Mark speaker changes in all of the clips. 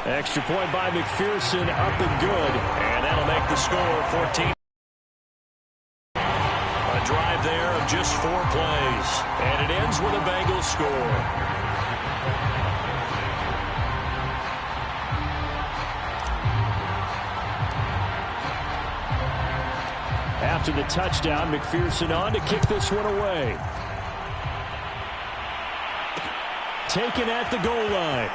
Speaker 1: Extra point by McPherson, up and good. And that'll make the score 14. A drive there of just 4 plays. And it ends with a Bengals score. After the touchdown, McPherson on to kick this one away. Taken at the goal line.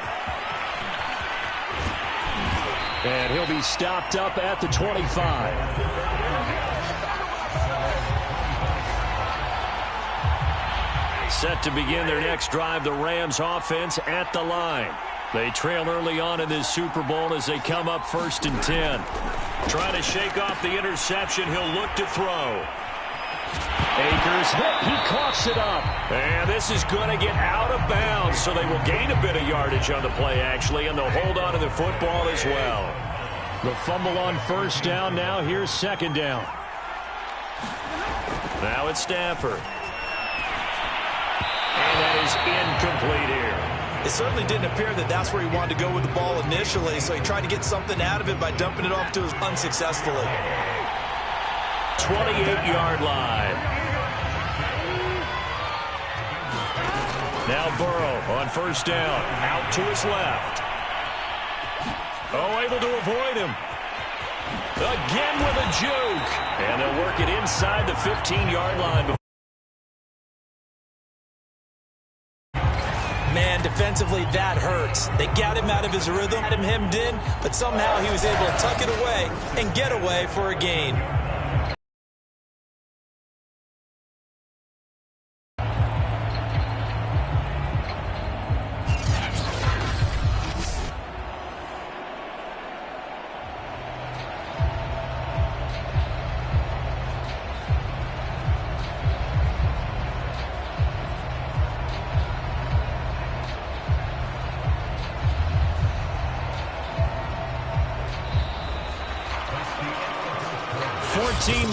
Speaker 1: And he'll be stopped up at the 25. Set to begin their next drive, the Rams offense at the line. They trail early on in this Super Bowl as they come up 1st and 10. Trying to shake off the interception, he'll look to throw. Akers hit, he coughs it up. And this is going to get out of bounds, so they will gain a bit of yardage on the play, actually, and they'll hold on to the football as well. The fumble on 1st down, now here's 2nd down. Now it's Stafford. And that is incomplete here.
Speaker 2: It certainly didn't appear that that's where he wanted to go with the ball initially, so he tried to get something out of it by dumping it off to his unsuccessfully.
Speaker 1: 28-yard line. Now Burrow on 1st down, out to his left. Oh, able to avoid him. Again with a juke. And they'll work it inside the 15-yard line.
Speaker 2: Man, defensively, that hurts. They got him out of his rhythm, had him hemmed in, but somehow he was able to tuck it away and get away for a gain.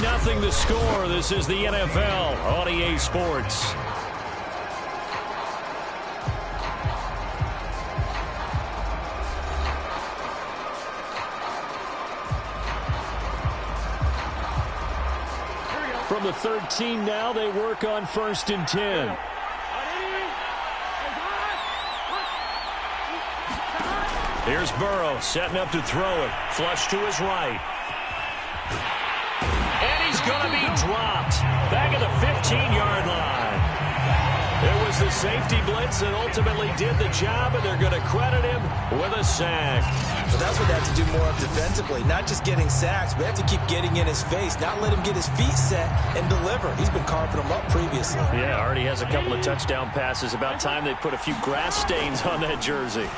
Speaker 1: Nothing the score. This is the NFL on EA Sports. From the 13 now, they work on 1st and 10. Here's Burrow setting up to throw it. Flush to his right. Going to be dropped back at the 15-yard line. It was the safety blitz that ultimately did the job, and they're going to credit him with a sack.
Speaker 2: But that's what they have to do more of defensively, not just getting sacks, but they have to keep getting in his face, not let him get his feet set and deliver. He's been carving them up previously.
Speaker 1: Yeah, already has a couple of touchdown passes. About time they put a few grass stains on that jersey.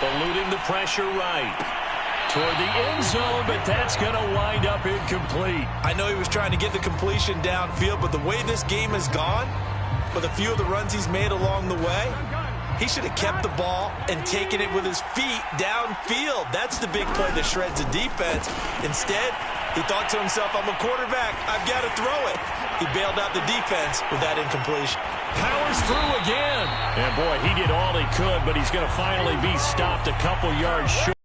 Speaker 1: Eluding the pressure right. Toward the end zone, but that's going to wind up incomplete.
Speaker 2: I know he was trying to get the completion downfield, but the way this game has gone, with a few of the runs he's made along the way, he should have kept the ball and taken it with his feet downfield. That's the big play that shreds the defense. Instead, he thought to himself, I'm a quarterback. I've got to throw it. He bailed out the defense with that incompletion.
Speaker 1: Powers through again. And, boy, he did all he could, but he's going to finally be stopped a couple yards short.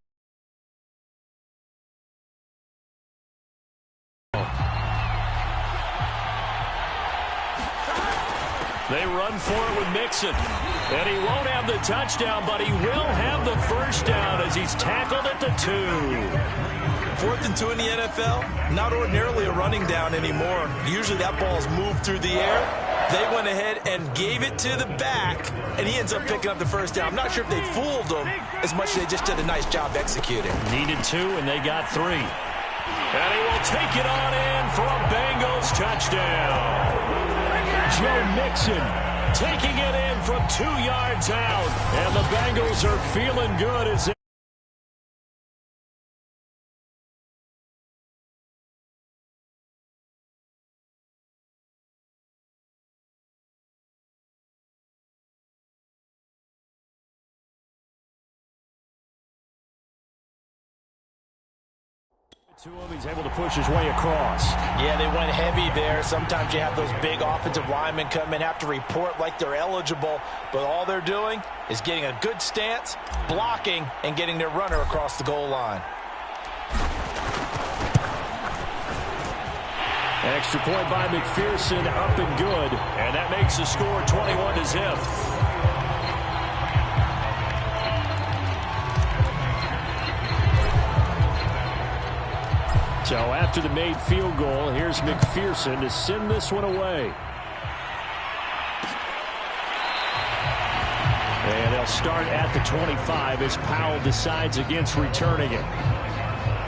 Speaker 1: They run for it with Mixon. And he won't have the touchdown, but he will have the 1st down as he's tackled at the 2.
Speaker 2: 4th and 2 in the NFL, not ordinarily a running down anymore. Usually that ball's moved through the air. They went ahead and gave it to the back, and he ends up picking up the 1st down. I'm not sure if they fooled him as much as they just did a nice job executing.
Speaker 1: Needed 2, and they got 3. And he will take it on in for a Bengals touchdown. Joe Mixon taking it in from 2 yards out. And the Bengals are feeling good as To him, he's able to push his way across.
Speaker 2: Yeah, they went heavy there. Sometimes you have those big offensive linemen come in, have to report like they're eligible, but all they're doing is getting a good stance, blocking, and getting their runner across the goal line.
Speaker 1: Extra point by McPherson, up and good, and that makes the score 21-0. So after the made field goal, here's McPherson to send this one away. And they'll start at the 25 as Powell decides against returning it.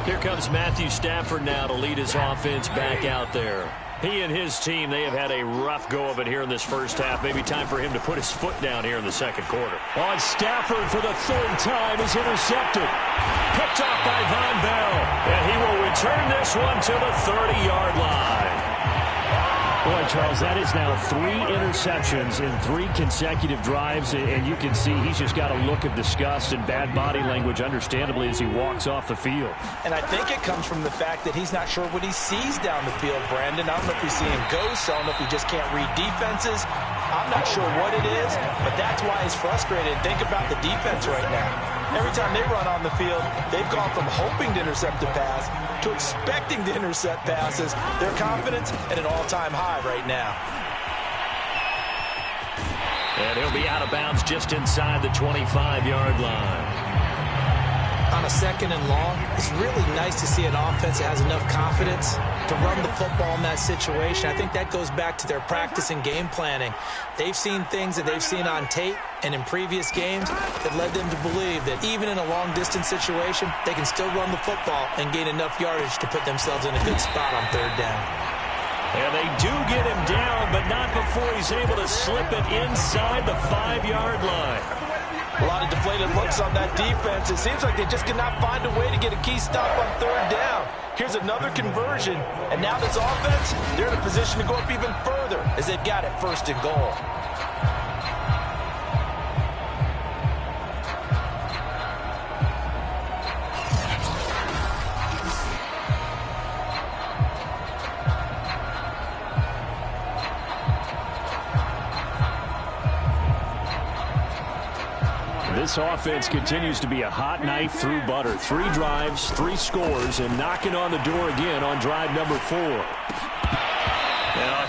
Speaker 1: Here comes Matthew Stafford now to lead his offense back out there. He and his team, they have had a rough go of it here in this first half. Maybe time for him to put his foot down here in the second quarter. On Stafford for the third time is intercepted. Picked off by Von Bell. And he will return this one to the 30-yard line. Boy, Charles, that is now 3 interceptions in 3 consecutive drives, and you can see he's just got a look of disgust and bad body language, understandably, as he walks off the field.
Speaker 2: And I think it comes from the fact that he's not sure what he sees down the field, Brandon. I don't know if he's seeing ghosts. I don't know if he just can't read defenses. I'm not sure what it is, but that's why he's frustrated. Think about the defense right now. Every time they run on the field, they've gone from hoping to intercept a pass to expecting to intercept passes. Their confidence at an all-time high right now.
Speaker 1: And he'll be out of bounds just inside the 25-yard line.
Speaker 3: On a second and long, it's really nice to see an offense that has enough confidence to run the football in that situation. I think that goes back to their practice and game planning. They've seen things that they've seen on tape and in previous games that led them to believe that even in a long-distance situation, they can still run the football and gain enough yardage to put themselves in a good spot on third down.
Speaker 1: And they do get him down, but not before he's able to slip it inside the 5-yard line.
Speaker 2: A lot of deflated looks on that defense. It seems like they just cannot find a way to get a key stop on third down. Here's another conversion, and now this offense, they're in a position to go up even further as they've got it first and goal.
Speaker 1: This offense continues to be a hot knife through butter. 3 drives, 3 scores, and knocking on the door again on drive number 4. Now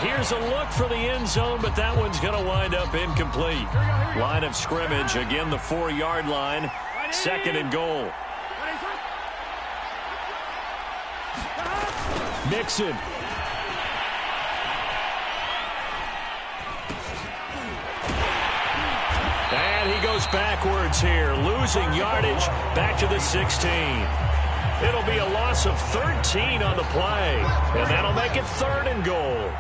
Speaker 1: here's a look for the end zone, but that one's going to wind up incomplete. Line of scrimmage, again the 4-yard line, second and goal. Mixon. And he goes backwards here, losing yardage back to the 16. It'll be a loss of 13 on the play, and that'll make it third and goal.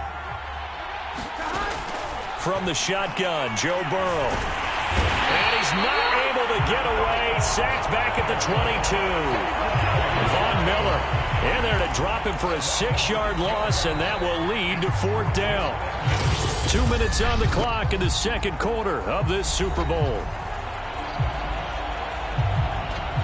Speaker 1: From the shotgun, Joe Burrow. And he's not able to get away, sacked back at the 22. Von Miller in there to drop him for a 6-yard loss, and that will lead to fourth down. 2 minutes on the clock in the second quarter of this Super Bowl.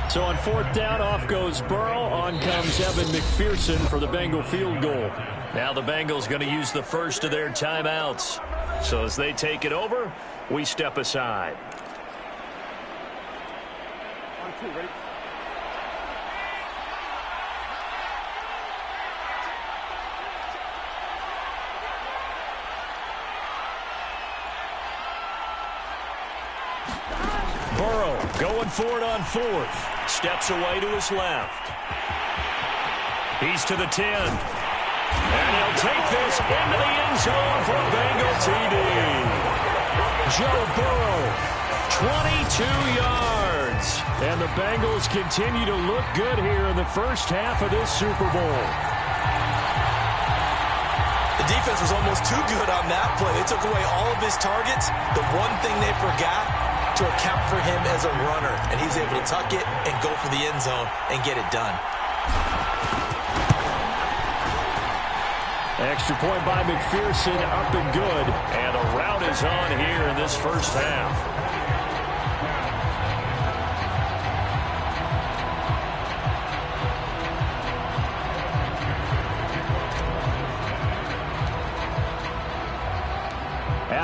Speaker 1: So on fourth down, off goes Burrow. On comes Evan McPherson for the Bengal field goal. Now the Bengals going to use the first of their timeouts. So as they take it over, we step aside.
Speaker 4: On 2, ready?
Speaker 1: Burrow going for it on fourth. Steps away to his left. He's to the 10. And he'll take this into the end zone for a Bengal TD. Joe Burrow, 22 yards. And the Bengals continue to look good here in the first half of this Super Bowl.
Speaker 2: The defense was almost too good on that play. They took away all of his targets. The one thing they forgot, to account for him as a runner, and he's able to tuck it and go for the end zone and get it done.
Speaker 1: Extra point by McPherson, up and good, and a rout is on here in this first half.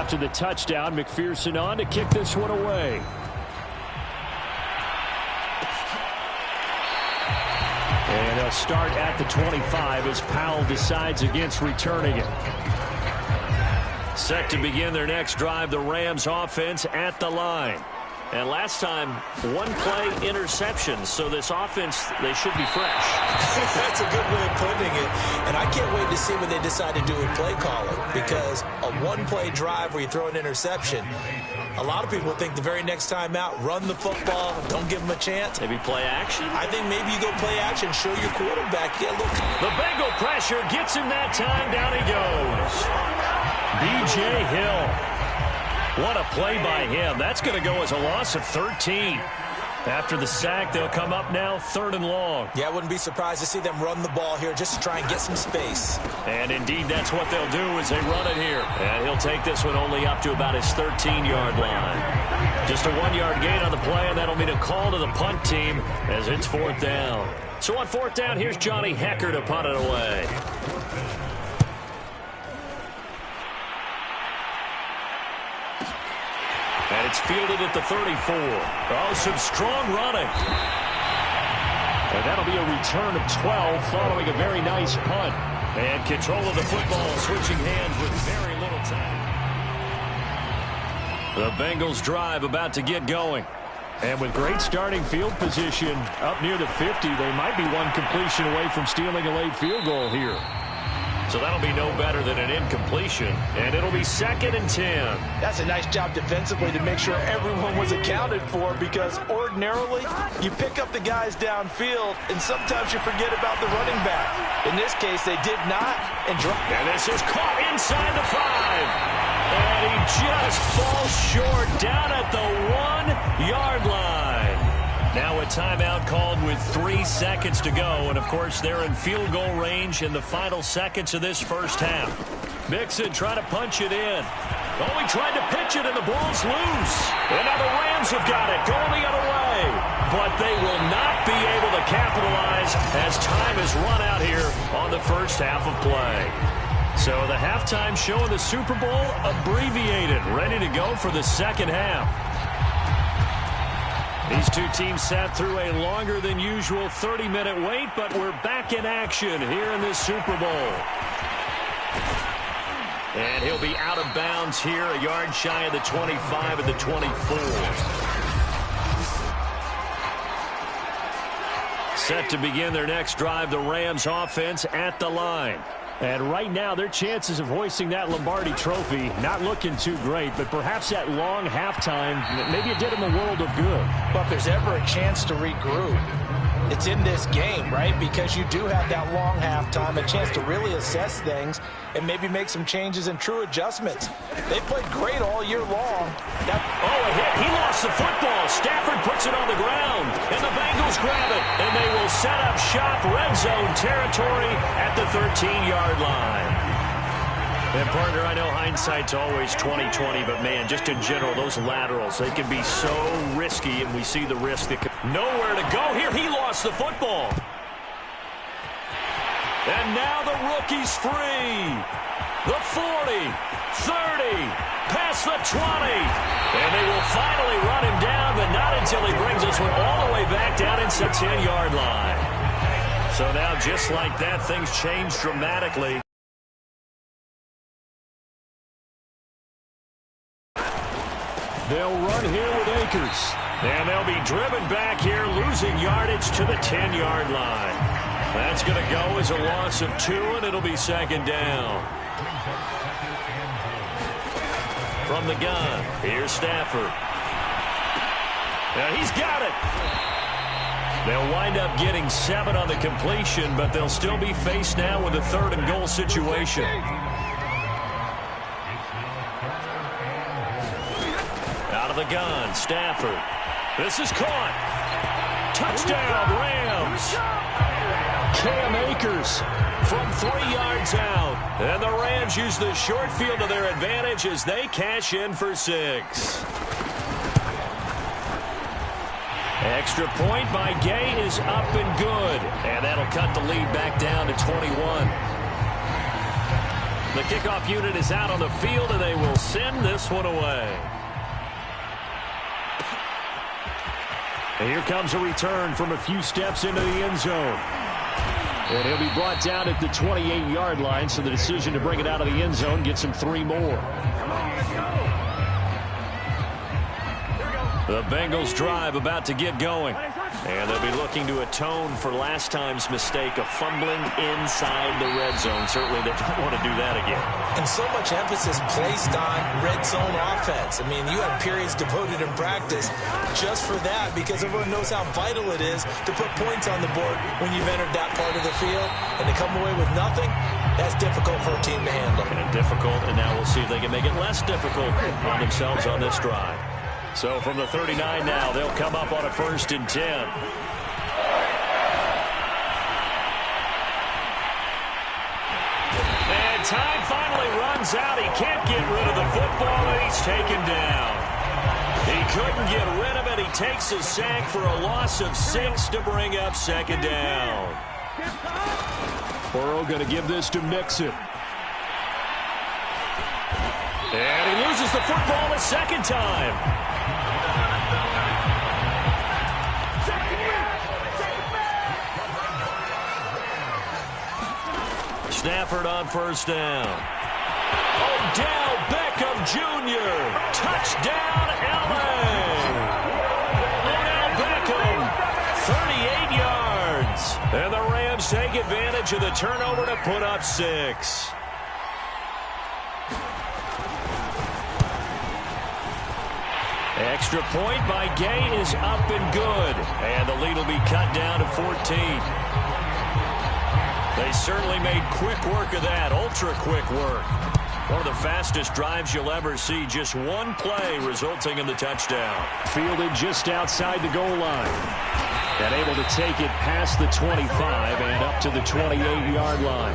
Speaker 1: after the touchdown. McPherson on to kick this one away. And they'll start at the 25 as Powell decides against returning it. Set to begin their next drive, the Rams offense at the line. And last time, one play interception, so this offense, they should be fresh.
Speaker 3: That's a good way of putting it. And I can't wait to see what they decide to do with play calling, because a one-play drive where you throw an interception, a lot of people think the very next time out, run the football, don't give them a chance.
Speaker 1: Maybe play action?
Speaker 3: I think maybe you go play action, show your quarterback. Yeah, look.
Speaker 1: The Bengal pressure gets him that time. Down he goes. B.J. Hill. What a play by him. That's going to go as a loss of 13. After the sack, they'll come up now 3rd and long.
Speaker 3: Yeah, I wouldn't be surprised to see them run the ball here just to try and get some space.
Speaker 1: And indeed, that's what they'll do as they run it here. And he'll take this one only up to about his 13-yard line. Just a 1-yard gain on the play, and that'll mean a call to the punt team as it's 4th down. So on 4th down, here's Johnny Hekker to punt it away. And it's fielded at the 34. Oh, some strong running. And that'll be a return of 12 following a very nice punt. And control of the football, switching hands with very little time. The Bengals drive about to get going. And with great starting field position up near the 50, they might be one completion away from stealing a late field goal here. So that'll be no better than an incompletion, and it'll be 2nd and 10.
Speaker 3: That's a nice job defensively to make sure everyone was accounted for, because ordinarily you pick up the guys downfield, and sometimes you forget about the running back. In this case, they did not. And
Speaker 1: this is caught inside the 5. And he just falls short down at the 1-yard line. Now a timeout called with 3 seconds to go. And, of course, they're in field goal range in the final seconds of this first half. Mixon trying to punch it in. Oh, he tried to pitch it, and the ball's loose. And now the Rams have got it going the other way. But they will not be able to capitalize as time is run out here on the first half of play. So the halftime show in the Super Bowl abbreviated, ready to go for the second half. These two teams sat through a longer than usual 30-minute wait, but we're back in action here in this Super Bowl. And he'll be out of bounds here, a yard shy of the 25 and the 24. Set to begin their next drive, the Rams offense at the line. And right now, their chances of hoisting that Lombardi trophy not looking too great, but perhaps that long halftime, maybe it did them a world of good.
Speaker 3: But if there's ever a chance to regroup, it's in this game, right? Because you do have that long halftime, a chance to really assess things and maybe make some changes and true adjustments. They played great all year long.
Speaker 1: A hit. He lost the football. Stafford puts it on the ground, and the Bengals grab it, and they will set up shop, red zone territory at the 13-yard line. And, partner, I know hindsight's always 20/20, but, man, just in general, those laterals, they can be so risky, and we see the risk. Nowhere to go here. He lost the football. And now the rookie's free. The 40, 30, past the 20. And they will finally run him down, but not until he brings this one all the way back down inside the 10-yard line. So now, just like that, things change dramatically. They'll run here with Akers. And they'll be driven back here, losing yardage to the 10-yard line. That's going to go as a loss of 2, and it'll be 2nd down. From the gun, here's Stafford. Now he's got it. They'll wind up getting 7 on the completion, but they'll still be faced now with a 3rd and goal situation. Out of the gun, Stafford. This is caught. Touchdown, Rams. Cam Akers from 3 yards out. And the Rams use the short field to their advantage as they cash in for 6. Extra point by Gay is up and good. And that'll cut the lead back down to 21. The kickoff unit is out on the field, and they will send this one away. And here comes a return from a few steps into the end zone. And he'll be brought down at the 28-yard line, so the decision to bring it out of the end zone gets him 3 more. The Bengals drive about to get going. And they'll be looking to atone for last time's mistake of fumbling inside the red zone. Certainly they don't want to do that again.
Speaker 3: And so much emphasis placed on red zone offense. I mean, you have periods devoted in practice just for that because everyone knows how vital it is to put points on the board when you've entered that part of the field. And to come away with nothing, that's difficult for a team to handle.
Speaker 1: And difficult, and now we'll see if they can make it less difficult on themselves on this drive. So from the 39 now, they'll come up on a 1st and 10. And time finally runs out. He can't get rid of the football, and he's taken down. He couldn't get rid of it. He takes a sack for a loss of 6 to bring up 2nd down. Burrow going to give this to Mixon. And he loses the football a 2nd time. Stafford on 1st down. Odell Beckham Jr. Touchdown, LA. Odell Beckham, 38 yards. And the Rams take advantage of the turnover to put up 6. Extra point by Gay is up and good. And the lead will be cut down to 14. They certainly made quick work of that, ultra-quick work. One of the fastest drives you'll ever see, just one play resulting in the touchdown. Fielded just outside the goal line. And able to take it past the 25 and up to the 28-yard line.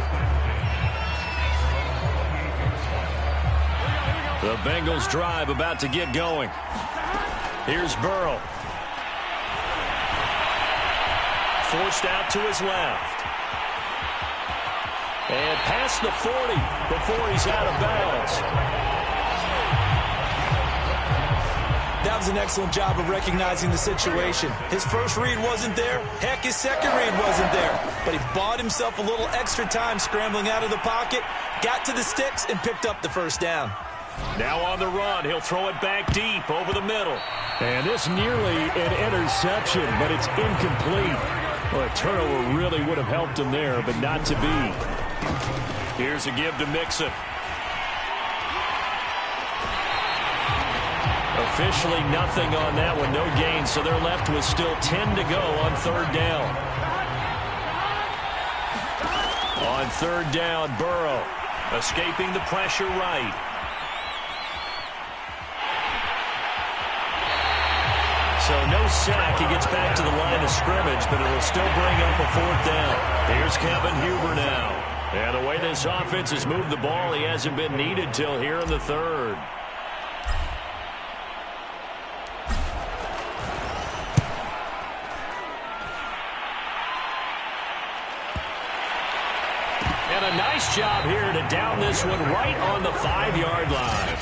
Speaker 1: The Bengals drive about to get going. Here's Burrow. Forced out to his left. And past the 40 before he's out of bounds.
Speaker 3: That was an excellent job of recognizing the situation. His first read wasn't there. Heck, his second read wasn't there. But he bought himself a little extra time scrambling out of the pocket, got to the sticks, and picked up the 1st down.
Speaker 1: Now on the run, he'll throw it back deep over the middle. And this nearly an interception, but it's incomplete. Well, a turnover really would have helped him there, but not to be. Here's a give to Mixon. Officially nothing on that one, no gain, so they're left with still 10 to go on 3rd down. On 3rd down, Burrow escaping the pressure right. So no sack. He gets back to the line of scrimmage, but it'll still bring up a 4th down. Here's Kevin Huber now. And the way this offense has moved the ball, he hasn't been needed till here in the 3rd. And a nice job here to down this one right on the 5-yard line.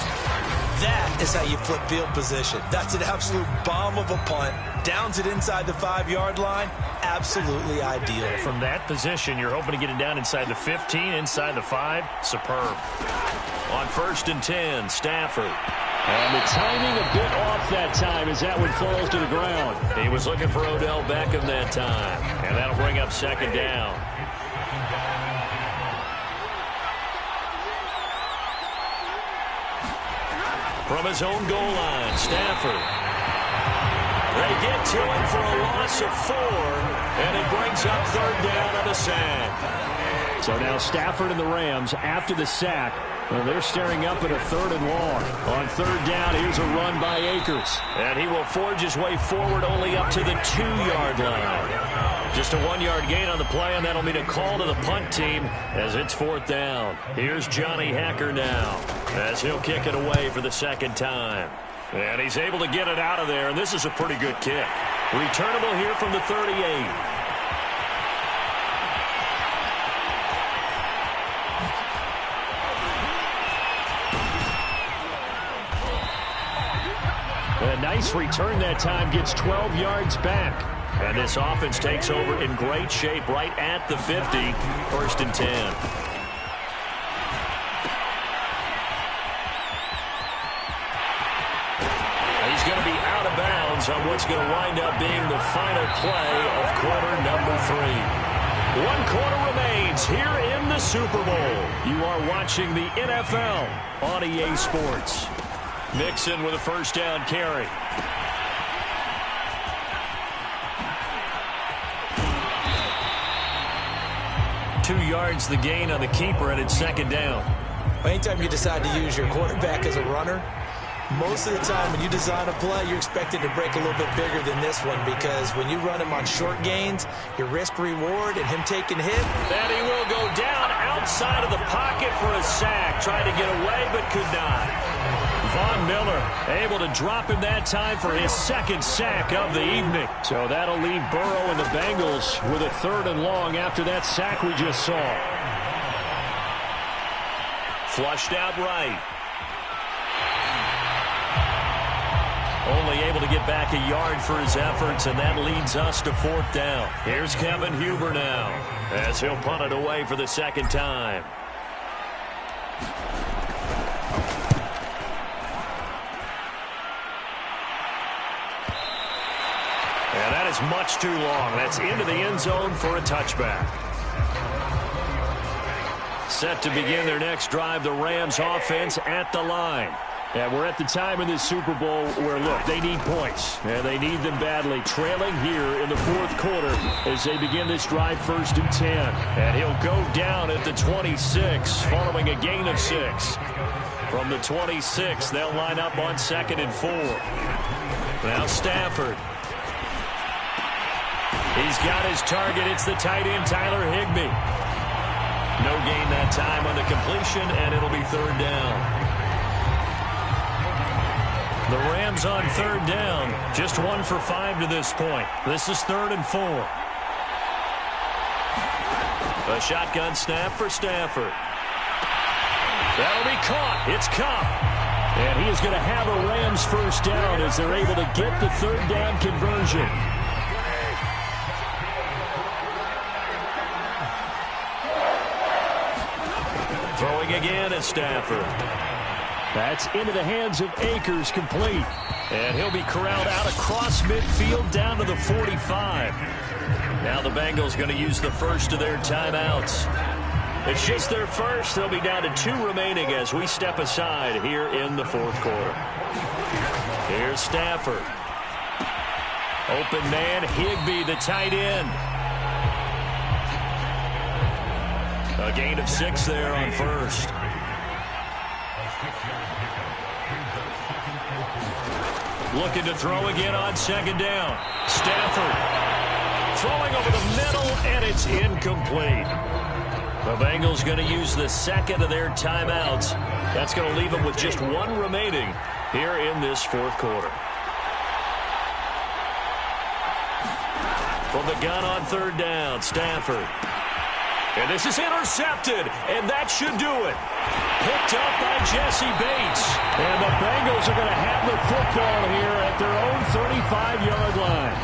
Speaker 3: That is how you flip field position. That's an absolute bomb of a punt. Downs it inside the 5-yard line. Absolutely ideal.
Speaker 1: From that position, you're hoping to get it down inside the 15, inside the 5. Superb. On 1st and 10, Stafford. And the timing a bit off that time as that one falls to the ground. He was looking for Odell Beckham that time. And that'll bring up 2nd down. From his own goal line, Stafford. They get to him for a loss of 4, and it brings up 3rd down on a sack. So now Stafford and the Rams, after the sack, well, they're staring up at a 3rd and long. On 3rd down, here's a run by Akers. And he will forge his way forward only up to the 2-yard line. Just a 1-yard gain on the play, and that'll mean a call to the punt team as it's 4th down. Here's Johnny Hacker now as he'll kick it away for the 2nd time. And he's able to get it out of there, and this is a pretty good kick. Returnable here from the 38. nice return that time, gets 12 yards back. And this offense takes over in great shape right at the 50, 1st and 10. He's going to be out of bounds on what's going to wind up being the final play of quarter number 3. 1 quarter remains here in the Super Bowl. You are watching the NFL on EA Sports. Mixon with a first down carry. Two yards the gain on the keeper, and it's 2nd down.
Speaker 3: Anytime you decide to use your quarterback as a runner, most of the time when you design a play, you're expected to break a little bit bigger than this one, because when you run him on short gains, your risk-reward and him taking a hit.
Speaker 1: And he will go down outside of the pocket for a sack. Tried to get away, but could not. Von Miller able to drop him that time for his 2nd sack of the evening. So that'll leave Burrow and the Bengals with a 3rd and long after that sack we just saw. Flushed out right. Only able to get back a yard for his efforts, and that leads us to 4th down. Here's Kevin Huber now, as he'll punt it away for the 2nd time. And that is much too long. That's into the end zone for a touchback. Set to begin their next drive, the Rams offense at the line. And we're at the time in this Super Bowl where, look, they need points. And they need them badly. Trailing here in the 4th quarter as they begin this drive, 1st and 10. And he'll go down at the 26 following a gain of 6. From the 26, they'll line up on 2nd and 4. Now Stafford. He's got his target. It's the tight end, Tyler Higbee. No gain that time on the completion, and it'll be 3rd down. The Rams on 3rd down, just 1 for 5 to this point. This is 3rd and 4. A shotgun snap for Stafford. That'll be caught. It's Kupp. And he is going to have a Rams first down as they're able to get the 3rd down conversion. Throwing again is Stafford. That's into the hands of Akers, complete. And he'll be corralled out across midfield down to the 45. Now the Bengals going to use the first of their timeouts. It's just their first. They'll be down to 2 remaining as we step aside here in the 4th quarter. Here's Stafford. Open man, Higbee, the tight end. A gain of 6 there on 1st. Looking to throw again on 2nd down. Stafford throwing over the middle, and it's incomplete. The Bengals going to use the 2nd of their timeouts. That's going to leave them with just 1 remaining here in this 4th quarter. From the gun on 3rd down, Stafford. And this is intercepted, and that should do it. Picked up by Jesse Bates. And the Bengals are going to have the football here at their own 35-yard line.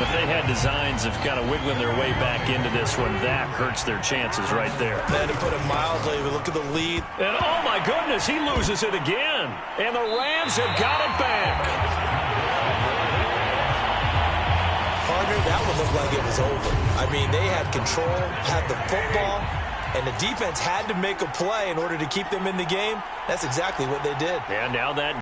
Speaker 1: If they had designs of kind of wiggling their way back into this one, that hurts their chances right there.
Speaker 2: Man, to put it mildly, we look at the lead.
Speaker 1: And oh my goodness, he loses it again. And the Rams have got it back.
Speaker 3: Partner, that would look like it was over. I mean, they had control, had the football, and the defense had to make a play in order to keep them in the game. That's exactly what they did.
Speaker 1: And now that